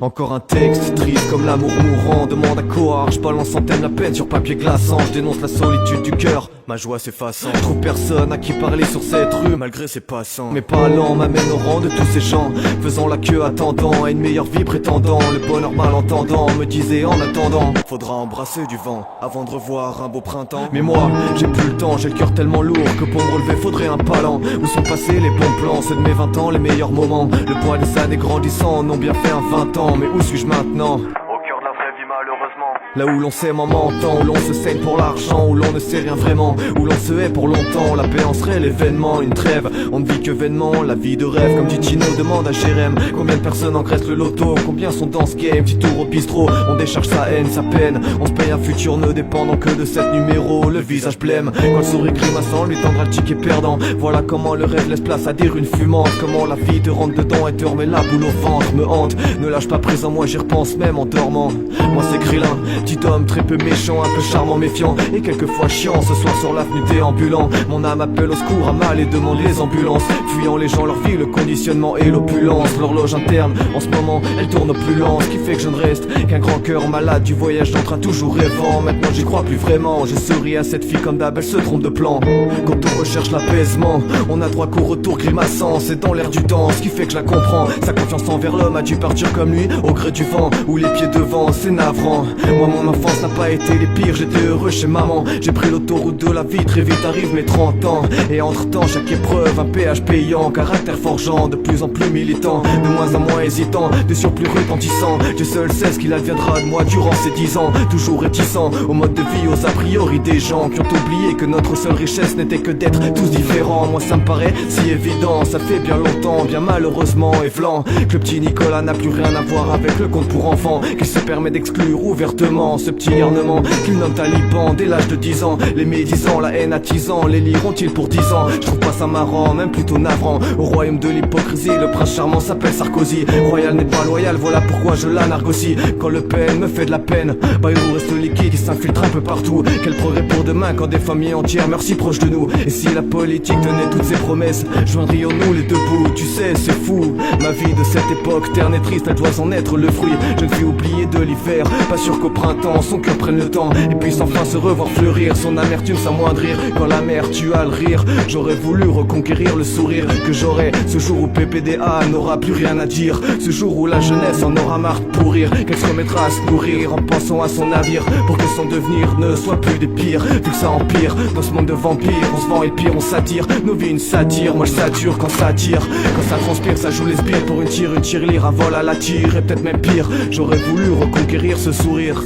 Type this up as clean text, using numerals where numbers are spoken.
Encore un texte triste comme l'amour mourant. Demande à Coar, je balance centaines la peine sur papier glaçant. Je dénonce la solitude du cœur, ma joie s'effaçant. Je trouve personne à qui parler sur cette rue malgré ses passants. Mes parlants m'amènent au rang de tous ces gens, faisant la queue attendant à une meilleure vie prétendant. Le bonheur malentendant me disait en attendant, faudra embrasser du vent avant de revoir un beau printemps. Mais moi j'ai plus le temps, j'ai le cœur tellement lourd que pour me relever faudrait un palan. Où sont passés les bons plans, ceux de mes 20 ans, les meilleurs moments. Le poids des années grandissant n'ont bien fait un 20 ans. Mais où suis-je maintenant? Au cœur de la vraie vie malheureusement. Là où l'on s'aime en mentant, où l'on se saigne pour l'argent, où l'on ne sait rien vraiment, où l'on se hait pour longtemps. La paix en serait l'événement, une trêve, on ne vit que vainement. La vie de rêve, comme dit Tino, demande à Jérém. Combien de personnes engraissent le loto, combien sont dans ce game? Petit tour au bistrot, on décharge sa haine, sa peine. On se paye un futur ne dépendant que de 7 numéros. Le visage blême, quand le sourire grimaçant lui tendra le ticket perdant. Voilà comment le rêve laisse place à des runes fumantes. Comment la vie te rentre dedans et te remet la boule au ventre. Me hante, ne lâche pas présent, moi j'y repense même en dormant. Moi c'est Krillin, petit homme très peu méchant, un peu charmant, méfiant et quelquefois chiant. Ce soir sur l'avenue déambulant, mon âme appelle au secours à mal et demande les ambulances. Fuyant les gens, leur vie, le conditionnement et l'opulence. L'horloge interne, en ce moment, elle tourne au plus lent. Ce qui fait que je ne reste qu'un grand cœur malade du voyage d'un train toujours rêvant. Maintenant j'y crois plus vraiment, je souris à cette fille comme d'hab, elle se trompe de plan. Quand on recherche l'apaisement, on a droit qu'au retour grimaçant. C'est dans l'air du temps, ce qui fait que je la comprends. Sa confiance envers l'homme a dû partir comme lui, au gré du vent ou les pieds devant, c'est navrant. Moi mon enfance n'a pas été les pires, j'étais heureux chez maman. J'ai pris l'autoroute de la vie, très vite arrivent mes 30 ans. Et entre temps chaque épreuve un péage payant. Caractère forgeant, de plus en plus militant, de moins en moins hésitant, de surplus retentissant. Dieu seul sait ce qu'il adviendra de moi durant ces 10 ans. Toujours réticent au mode de vie, aux a priori des gens qui ont oublié que notre seule richesse n'était que d'être tous différents. Moi ça me paraît si évident, ça fait bien longtemps, bien malheureusement et flanc, que le petit Nicolas n'a plus rien à voir avec le conte pour enfants, qu'il se permet d'exclure ouvertement ce petit garnement qu'il nomme taliban dès l'âge de 10 ans. Les médisants, la haine attisant, les liront-ils pour 10 ans? Je trouve pas ça marrant, même plutôt navrant. Au royaume de l'hypocrisie, le prince charmant s'appelle Sarkozy. Royal n'est pas loyal, voilà pourquoi je la nargue aussi. Quand le peine me fait de la peine, Bayrou reste liquide, il s'infiltre un peu partout. Quel progrès pour demain quand des familles entières meurent si proches de nous. Et si la politique tenait toutes ses promesses, joindrions-nous les deux bouts? Tu sais, c'est fou, ma vie de cette époque terne et triste, elle doit en être le fruit. Jeune fille oubliée de l'hiver, pas sûr qu'au printemps son cœur prenne le temps et puisse enfin se revoir fleurir, son amertume s'amoindrir. Quand la mer tue à le rire, j'aurais voulu reconquérir le sourire que j'aurai ce jour où PPDA n'aura plus rien à dire. Ce jour où la jeunesse en aura marre de pourrir, qu'elle se remettra à se nourrir en pensant à son navire, pour que son devenir ne soit plus des pires. Vu que ça empire, dans ce monde de vampires, on se vend et pire, on s'attire. Nos vies une satire, moi je sature quand ça tire. Quand ça transpire, ça joue les sbires pour une tirelire, un vol à la tire et peut-être même pire. J'aurais voulu reconquérir ce sourire.